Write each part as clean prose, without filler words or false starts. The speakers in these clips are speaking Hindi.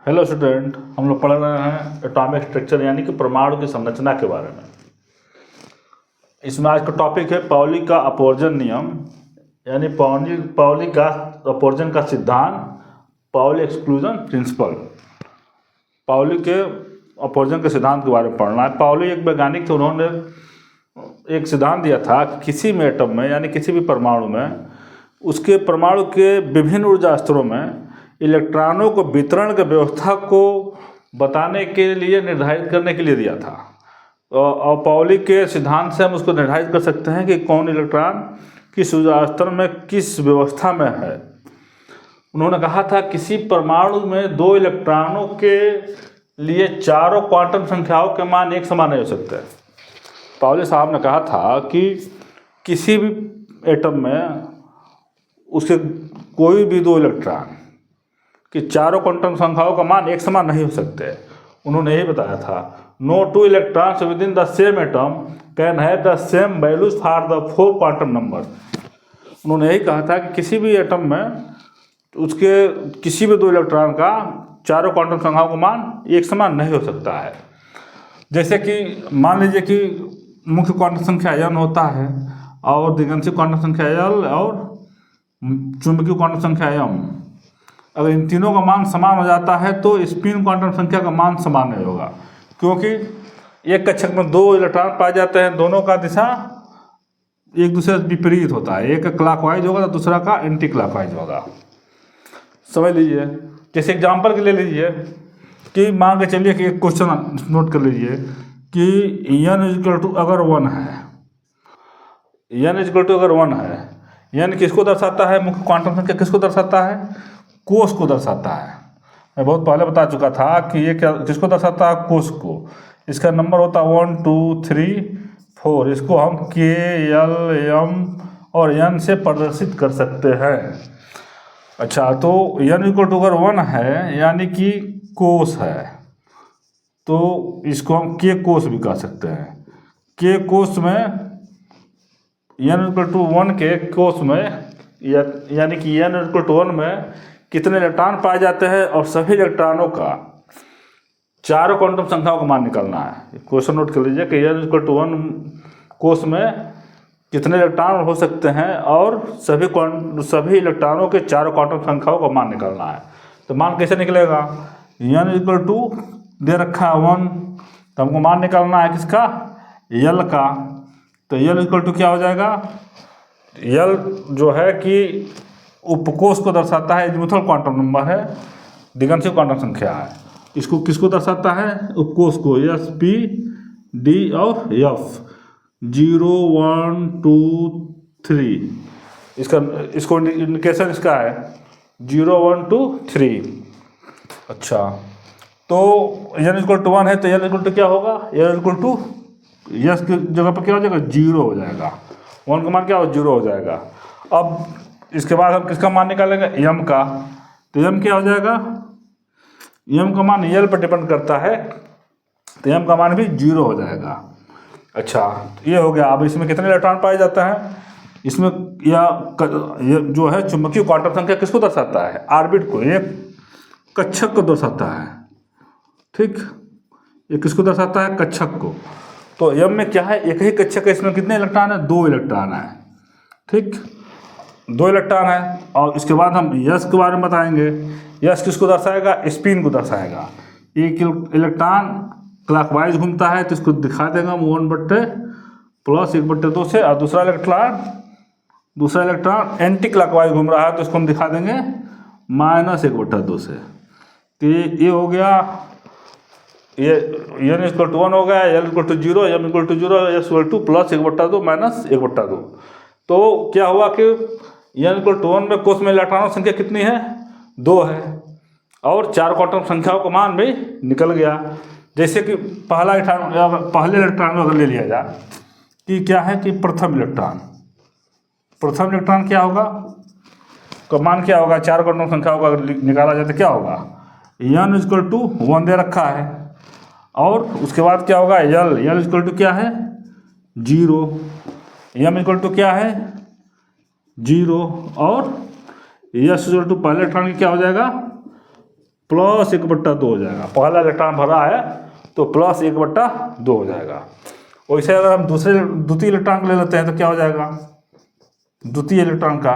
हेलो स्टूडेंट, हम लोग पढ़ रहे हैं एटॉमिक स्ट्रक्चर यानी कि परमाणु की संरचना के बारे में। इसमें आज का टॉपिक है पाउली का अपवर्जन नियम यानी पाउली का अपवर्जन का सिद्धांत, पाउली एक्सक्लूजन प्रिंसिपल। पाउली के अपवर्जन के सिद्धांत के बारे में पढ़ना है। पाउली एक वैज्ञानिक थे, उन्होंने एक सिद्धांत दिया था कि किसी भी एटम में यानी किसी भी परमाणु में उसके परमाणु के विभिन्न ऊर्जा स्तरों में इलेक्ट्रॉनों को वितरण की व्यवस्था को बताने के लिए निर्धारित करने के लिए दिया था। और पाउली के सिद्धांत से हम उसको निर्धारित कर सकते हैं कि कौन इलेक्ट्रॉन किस ऊर्जा स्तर में किस व्यवस्था में है। उन्होंने कहा था किसी परमाणु में दो इलेक्ट्रॉनों के लिए चारों क्वांटम संख्याओं के मान एक समान नहीं हो सकते। पाउली साहब ने कहा था कि किसी भी एटम में उसके कोई भी दो इलेक्ट्रॉन कि चारों क्वांटम संख्याओं का मान एक समान नहीं हो सकते। उन्होंने यही बताया था, no two electrons within the same atom can have the same values for the four quantum number. उन्होंने यही कहा था कि किसी भी एटम में उसके किसी भी दो इलेक्ट्रॉन का चारों क्वांटम संख्याओं का मान एक समान नहीं हो सकता है। जैसे कि मान लीजिए कि मुख्य क्वांटम संख्या n होता है और दिगंशी क्वांटम संख्या l और चुंबकीय क्वांटम संख्या m। अगर इन तीनों का मान समान हो जाता है तो स्पिन क्वांटम संख्या का मान समान नहीं होगा, क्योंकि एक कक्षक में दो इलेक्ट्रॉन पाए जाते हैं, दोनों का दिशा एक दूसरे से विपरीत होता है। एक का क्लॉकवाइज होगा तो दूसरा का एंटी क्लॉकवाइज होगा। समझ लीजिए, जैसे एग्जांपल के ले लीजिए कि मान के चलिए कि एक क्वेश्चन नोट कर लीजिए कि n अगर 1 है, अगर 1 है, n किसको दर्शाता है? मुख्य क्वांटम संख्या किसको दर्शाता है? कोस को दर्शाता है। मैं बहुत पहले बता चुका था कि ये क्या किसको दर्शाता है? कोस को। इसका नंबर होता है 1 2 3 4। इसको हम k l m और n से प्रदर्शित कर सकते हैं। अच्छा, तो n अगर 1 है यानी कि कोस है, तो इसको हम k कोस भी कह सकते हैं। k कोस में n 1 के कोस में यानी कि n 1 में कितने इलेक्ट्रॉन पाए जाते हैं और सभी इलेक्ट्रॉनों का चारों क्वांटम संख्याओं का मान निकालना है। क्वेश्चन नोट कर लीजिए कि n 1 कोस में कितने इलेक्ट्रॉन हो सकते हैं और सभी इलेक्ट्रॉनों के चारों क्वांटम संख्याओं का मान निकालना है। तो मान कैसे निकलेगा? n दे रखा है 1, तो हमको मान निकालना है किसका? l का। तो l क्या हो जाएगा? l जो है कि उपकोष को दर्शाता है, एजीमुथल क्वांटम नंबर है, दिगंशी क्वांटम संख्या है। इसको किसको दर्शाता है? उपकोष को। s p d और f 0 1 2 3। इसको इंडिकेशन इसका है 0 1 2 3। अच्छा, तो n 1 है तो n क्या होगा? n की जगह पर क्या हो जाएगा? 0 हो जाएगा। 1 का मान क्या हो? 0 हो जाएगा। अब इसके बाद हम किसका मान निकालेंगे? m का। तो m क्या हो जाएगा? m का मान l पर डिपेंड करता है, तो m का मान भी 0 हो जाएगा। अच्छा, ये हो गया। अब इसमें कितने इलेक्ट्रॉन पाए जाते हैं? इसमें यह जो है चुंबकीय क्वांटम संख्या किसको दर्शाता है? ऑर्बिट को, एक कक्षक को दर्शाता है। ठीक, ये किसको दर्शाता है? कक्षक को। तो m में क्या है? एक ही कक्षक है, इसमें कितने इलेक्ट्रॉन है? 2 इलेक्ट्रॉन है। ठीक, 2 इलेक्ट्रॉन है। और इसके बाद हम यस के बारे में बताएंगे। यस किसको दर्शाएगा? स्पिन को दर्शाएगा। एक इलेक्ट्रॉन क्लॉकवाइज घूमता है तो इसको दिखा देगा 1/+1/2 से, और दूसरा इलेक्ट्रॉन एंटी क्लॉकवाइज घूम रहा है तो इसको हम दिखा देंगे -1/2 से। तो ये हो गया, ये n 1 हो गया, l 0, m 0, s +1/2 -1/2। तो क्या हुआ कि n 1 में कोष में इलेक्ट्रॉनों की संख्या कितनी है? 2 है, और 4 क्वांटम संख्याओं का मान भी निकल गया। जैसे कि पहले इलेक्ट्रॉन अगर ले लिया जाए कि क्या है कि प्रथम इलेक्ट्रॉन क्या होगा? का मान क्या होगा? 4 क्वांटम संख्याओं का अगर निकाला जाए तो क्या होगा? n 1 दे रखा है, और उसके बाद क्या होगा? l क्या है? 0। m क्या है? 0। और s पहले इलेक्ट्रॉन की क्या हो जाएगा? प्लस 1/2 हो जाएगा। पहला इलेक्ट्रॉन भरा है तो प्लस 1/2 हो जाएगा। वैसे अगर हम द्वितीय इलेक्ट्रॉन को ले लेते हैं तो क्या हो जाएगा, द्वितीय इलेक्ट्रॉन का,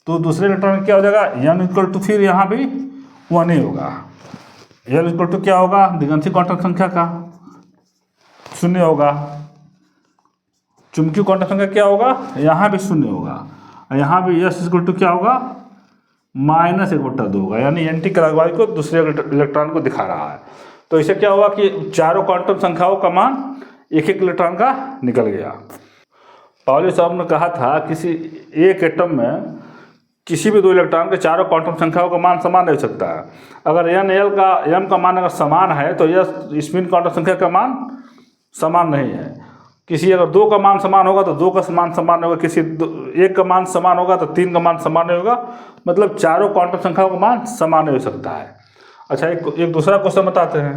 तो दूसरे इलेक्ट्रॉन क्या हो जाएगा, n इक्वल टू, फिर यहाँ भी 1 ही होगा। n इक्वल टू क्या होगा, दिगंती क्वांटम संख्या का 0 होगा। चुंबकीय क्वांटम संख्या क्या होगा, यहाँ भी 0 होगा। और यहाँ भी s इक्वल टू क्या होगा, -1/2 होगा, यानी एंटी क्लॉकवाइज को दूसरे इलेक्ट्रॉन को दिखा रहा है। तो इससे क्या हुआ कि चारों क्वांटम संख्याओं का मान एक एक इलेक्ट्रॉन का निकल गया। पाउली साहब ने कहा था किसी एक एटम में किसी भी 2 इलेक्ट्रॉन के चारों क्वांटम संख्याओं का मान समान नहीं हो सकता है। अगर m का मान अगर समान है तो यह स्पिन क्वांटम संख्या का मान समान नहीं है। किसी अगर 2 का मान समान होगा तो 2 का मान समान होगा, किसी 1 का मान समान होगा तो 3 का मान समान नहीं होगा, मतलब चारों क्वांटम संख्याओं का मान समान नहीं हो सकता है। अच्छा, एक दूसरा क्वेश्चन बताते हैं।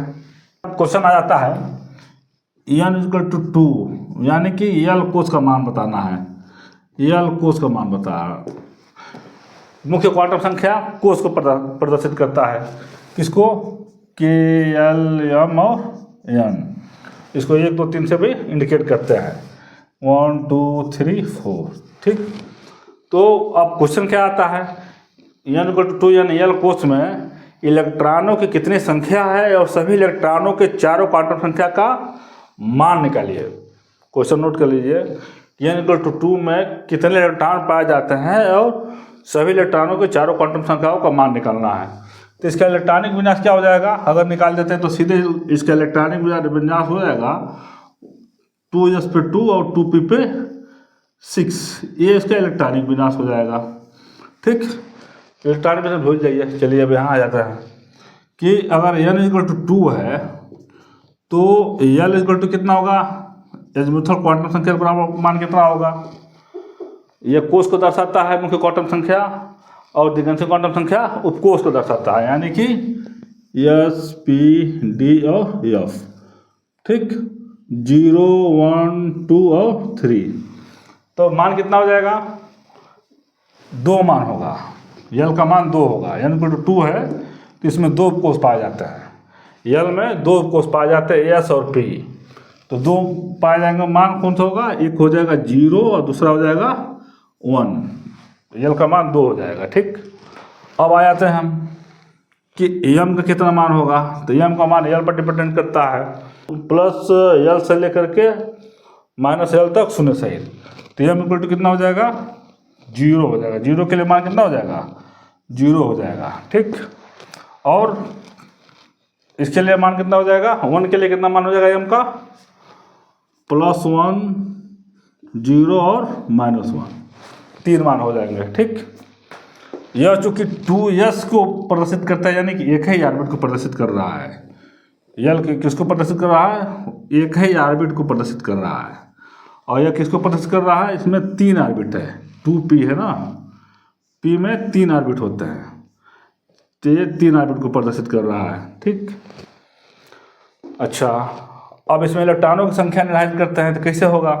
क्वेश्चन आ जाता है n इक्वल टू 2, यानी कि यल कोष का मान बताना है। यल कोष का मान बता, मुख्य क्वांटम संख्या कोष को प्रदर्शित करता है। किसको, के, एल, एम और n। इसको 1 2 3 से भी इंडिकेट करते हैं, 1 2 3 4। ठीक, तो अब क्वेश्चन क्या आता है, n इक्वल टू 2 यानी यल कोष में इलेक्ट्रॉनों की कितनी संख्या है और सभी इलेक्ट्रॉनों के चारों क्वांटम संख्या का मान निकालिए। क्वेश्चन नोट कर लीजिए, n इक्वल टू 2 में कितने इलेक्ट्रॉन पाए जाते हैं और सभी इलेक्ट्रॉनों के चारों क्वांटम संख्याओं का मान निकालना है। तो इसका इलेक्ट्रॉनिक विन्यास क्या हो जाएगा, अगर निकाल देते हैं तो सीधे इसका इलेक्ट्रॉनिक विन्यास हो जाएगा 2s पे 2 और 2p पे 6, ये इसका इलेक्ट्रॉनिक विन्यास हो जाएगा। ठीक, इलेक्ट्रॉनिक विन्यास भूल जाइए। चलिए अब यहाँ आ जाता है कि अगर n इक्वल टू 2 है तो l इक्वल टू कितना होगा, एजीमुथल क्वांटम संख्या का बराबर मान कितना होगा। यह कोष को दर्शाता है मुख्य क्वांटम संख्या, और दिगंती क्वांटम संख्या उपकोष को दर्शाता है, यानी कि s, p, d और f। ठीक, 0 1 2 और 3, तो मान कितना हो जाएगा, 2 मान होगा। यल का मान 2 होगा, n इक्वल टू 2 है तो इसमें 2 उपकोष पाए जाते हैं। यल में 2 उपकोष पाए जाते हैं, s और p, तो 2 पाए जाएंगे। मान कौन सा होगा, एक हो जाएगा 0 और दूसरा हो जाएगा 1। यल का मान 2 हो जाएगा। ठीक, अब आ जाते हैं हम कि m का कितना मान होगा, तो m का मान l पर डिपेंडेंट करता है, प्लस l से लेकर के -l तक 0 सहित। तो m इक्वल टू कितना हो जाएगा, 0 हो जाएगा। 0 के लिए मान कितना हो जाएगा, 0 हो जाएगा। ठीक, और इसके लिए मान कितना हो जाएगा, 1 के लिए कितना मान हो जाएगा m का, +1 0 और -1, 3 मान हो जाएंगे। ठीक, यह चूंकि 2s को प्रदर्शित करता है, यानी कि एक ही ऑर्बिट को प्रदर्शित कर रहा है। यल किसको प्रदर्शित कर रहा है, एक ही ऑर्बिट को प्रदर्शित कर रहा है। और यह किसको प्रदर्शित कर रहा है, इसमें 3 ऑर्बिट है, 2p है ना, p में 3 ऑर्बिट होते हैं, तो ये 3 ऑर्बिट को प्रदर्शित कर रहा है। ठीक, अच्छा, अब इसमें इलेक्ट्रॉनों की संख्या निर्धारित करते हैं तो कैसे होगा।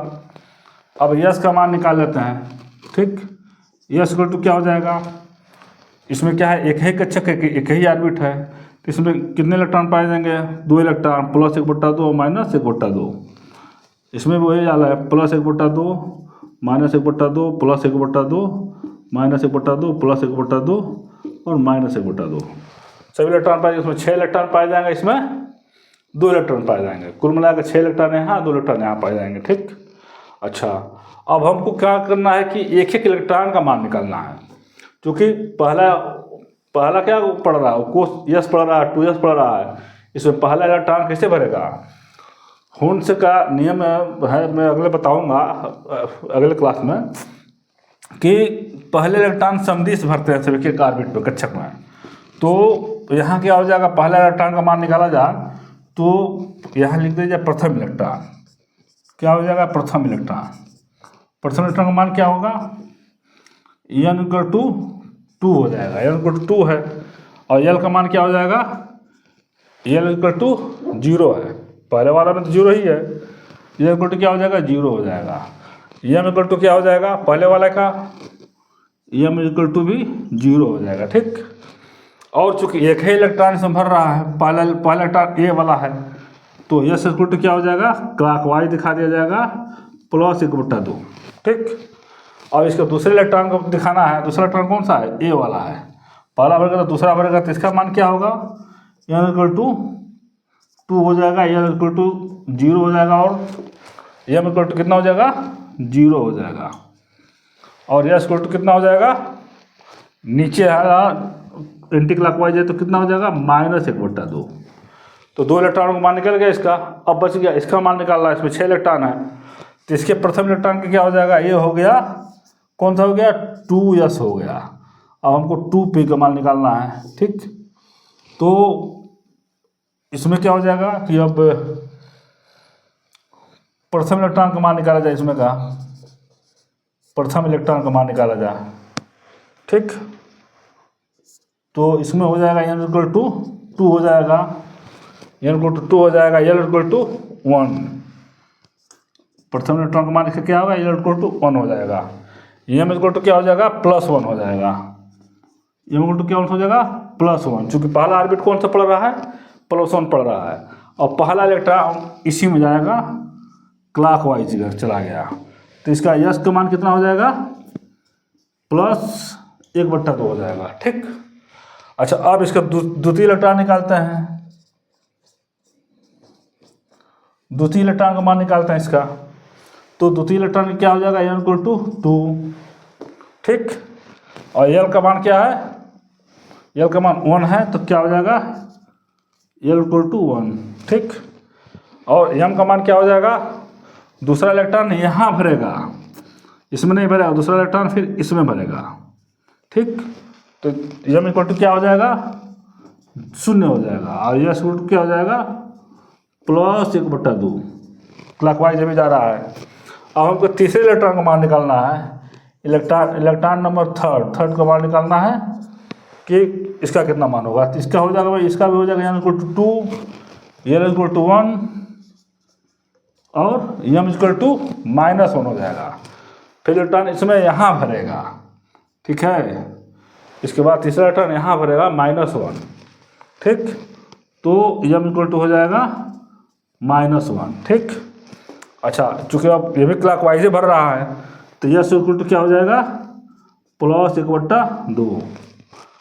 अब यस का मान निकाल लेते हैं। ठीक, यस इक्वल टू क्या हो जाएगा, इसमें क्या है, एक ही कक्षक एक ही ऑर्बिट है, तो इसमें कितने इलेक्ट्रॉन पाए जाएंगे, 2 इलेक्ट्रॉन, +1/2 और -1/2। इसमें वही वाला है, +1/2 -1/2 +1/2 -1/2 +1/2 और -1/2। सभी इलेक्ट्रॉन पाए, इसमें 6 इलेक्ट्रॉन पाए जाएंगे, इसमें 2 इलेक्ट्रॉन पाए जाएंगे। कुल मिलाकर 6 इलेक्ट्रॉन यहाँ, 2 इलेक्ट्रॉन यहाँ पाए जाएंगे। ठीक, अच्छा, अब हमको क्या करना है कि एक एक इलेक्ट्रॉन का मान निकालना है, क्योंकि पहला क्या पढ़ रहा है, कोष यस पढ़ रहा है, 2s पढ़ रहा है। इसमें पहला इलेक्ट्रॉन कैसे भरेगा, हुंस का नियम है, मैं अगले बताऊंगा अगले क्लास में, कि पहले इलेक्ट्रॉन समदिश भरते हैं सभी के ऑर्बिट पे कक्षक में। तो यहाँ क्या हो जाएगा, पहला इलेक्ट्रॉन का मान निकाला जाए तो यहाँ लिख दीजिए प्रथम इलेक्ट्रॉन, क्या हो जाएगा, प्रथम इलेक्ट्रॉन। प्रथम इलेक्ट्रॉन का मान क्या होगा, n इक्वल टू 2 हो जाएगा, n इक्वल टू 2 है। और l का मान क्या हो जाएगा, l इक्वल टू 0 है, पहले वाला में तो 0 ही है, l इक्वल टू क्या हो जाएगा, 0 हो जाएगा। m इक्वल टू क्या हो जाएगा, पहले वाला का m इक्वल टू भी 0 हो जाएगा। ठीक, और चूंकि एक ही इलेक्ट्रॉन इसमें भर रहा है, पहला इलेक्ट्रॉन ए वाला है, तो यस इक्वल टू क्या हो जाएगा, क्लॉकवाइज दिखा दिया जाएगा, +1/2। ठीक। और इसको दूसरे इलेक्ट्रॉन को दिखाना है, दूसरा इलेक्ट्रॉन कौन सा है, ए वाला है, पहला भरेगा तो दूसरा भरेगा, तो इसका मान क्या होगा, n इक्वल टू 2 हो जाएगा, n इक्वल टू 0 हो जाएगा, और m इक्वल टू कितना हो जाएगा, 0 हो जाएगा, और s इक्वल टू कितना हो जाएगा, नीचे एंटी क्लॉकवाइज है तो कितना हो जाएगा, -1/2। तो 2 इलेक्ट्रॉन का मान निकल गया इसका। अब बच गया इसका मान निकालना है, इसमें 6 इलेक्ट्रॉन है, तो इसके प्रथम इलेक्ट्रॉन का क्या हो जाएगा, ये हो गया, कौन सा हो गया, 2s हो गया। अब हमको 2p का मान निकालना है। ठीक। तो इसमें क्या हो जाएगा कि अब प्रथम इलेक्ट्रॉन का मान निकाला जाए, इसमें का प्रथम इलेक्ट्रॉन का मान निकाला जाए। ठीक। तो इसमें हो जाएगा n इक्वल टू 2 हो जाएगा, n इक्वल टू 2 हो जाएगा, l इक्वल टू 1। प्रथम इलेक्ट्रॉन का मान क्या होगा, l इक्वल टू 1 हो जाएगा, m इक्वल टू क्या हो जाएगा, +1 हो जाएगा, m इक्वल टू क्या हो जाएगा, +1, चूँकि पहला ऑर्बिट कौन सा पड़ रहा है, +1 पड़ रहा है, और पहला इलेक्ट्रॉन इसी में जाएगा, क्लॉकवाइज इधर चला गया, तो इसका यस का मान कितना हो जाएगा, +1/2 हो जाएगा। ठीक। अच्छा, अब इसका द्वितीय इलेक्ट्रॉन निकालते हैं, द्वितीय इलेक्ट्रॉन का मान निकालते हैं इसका, तो द्वितीय इलेक्ट्रॉन क्या हो जाएगा, n इक्वल टू 2। ठीक। और l का मान क्या है, l का मान 1 है, तो क्या हो जाएगा, l इक्वल टू 1। ठीक। और m का मान क्या हो जाएगा, दूसरा इलेक्ट्रॉन यहाँ भरेगा, इसमें नहीं भरेगा, दूसरा इलेक्ट्रॉन फिर इसमें भरेगा। ठीक। तो m इक्वल टू क्या हो जाएगा, 0 हो जाएगा, और यस इक्वल टू क्या हो जाएगा, +1/2, क्लॉकवाइज भी जा रहा है। अब हमको तीसरे इलेक्ट्रॉन का मान निकालना है, इलेक्ट्रॉन नंबर थर्ड का मान निकालना है कि इसका कितना मान होगा, तो इसका हो जाएगा भाई, इसका भी हो जाएगा n equal to 2, l equal to 1, और m इक्वल टू -1 हो जाएगा। फिर इलेक्ट्रॉन इसमें यहाँ भरेगा। ठीक है। इसके बाद तीसरा इलेक्ट्रॉन यहाँ भरेगा, -1। ठीक। तो m इक्वल टू हो जाएगा -1। ठीक। अच्छा, चूँकि अब ये भी क्लॉकवाइज ही भर रहा है, तो यस इक्वल टू क्या हो जाएगा, +1/2।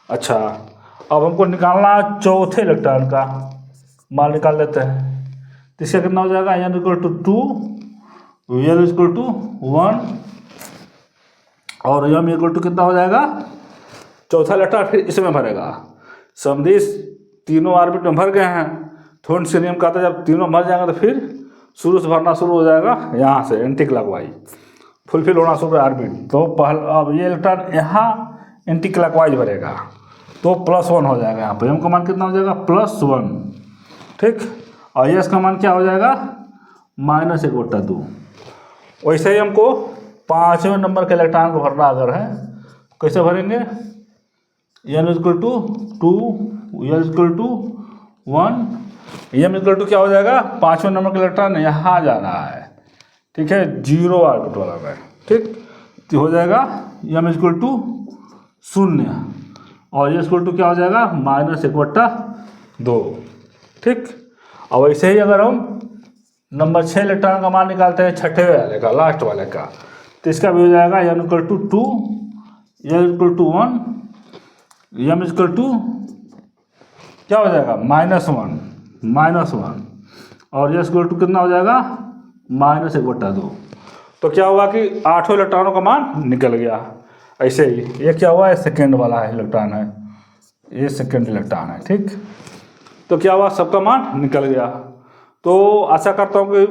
अच्छा, अब हमको निकालना है चौथे इलेक्ट्रॉन का मान, निकाल लेते हैं, तो इसका कितना हो जाएगा, n equal to 2, l equal to 1, और m इक्वल टू कितना हो जाएगा, चौथा इलेक्ट्रॉन फिर इसमें भरेगा। समझिए तीनों ऑर्बिट में भर गए हैं, थोड़ी सी नियम कहता है जब तीनों भर जाएंगे तो फिर शुरू से भरना शुरू हो जाएगा, यहाँ से एंटी क्लॉकवाइज फुलफिल होना शुरू है ऑर्बिट। तो पहला अब ये इलेक्ट्रॉन यहाँ एंटी क्लॉकवाइज भरेगा, तो +1 हो जाएगा, यहाँ पर m का मान कितना हो जाएगा, +1। ठीक। और यस का मान क्या हो जाएगा, -1/2। वैसे ही हमको 5वें नंबर के इलेक्ट्रॉन को भरना अगर है, कैसे भरेंगे, n equal to 2, l equal to 1, m equal to क्या हो जाएगा, 5वें नंबर का इलेक्ट्रॉन यहाँ जा रहा है। ठीक है, 0 ऑर्बिट वाला में। ठीक। तो हो जाएगा m इक्वल टू 0, और ये इक्वल टू क्या हो जाएगा, -1/2। ठीक। और वैसे ही अगर हम नंबर 6 इलेक्ट्रॉन का मान निकालते हैं, छठे वाले का, लास्ट वाले का, तो इसका भी हो जाएगा n equal to 2, l equal to 1, m equal to क्या हो जाएगा, -1, और यस इक्वल टू कितना हो जाएगा, -1/2। तो क्या हुआ कि 8 इलेक्ट्रॉनों का मान निकल गया। ऐसे ही ये क्या हुआ है, सेकेंड वाला है इलेक्ट्रॉन है, ये सेकेंड इलेक्ट्रॉन है। ठीक। तो क्या हुआ, सबका मान निकल गया। तो आशा करता हूँ कि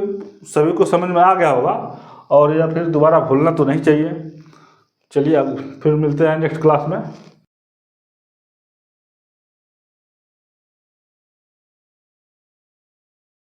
सभी को समझ में आ गया होगा, और या फिर दोबारा भूलना तो नहीं चाहिए। चलिए अब फिर मिलते हैं नेक्स्ट क्लास में।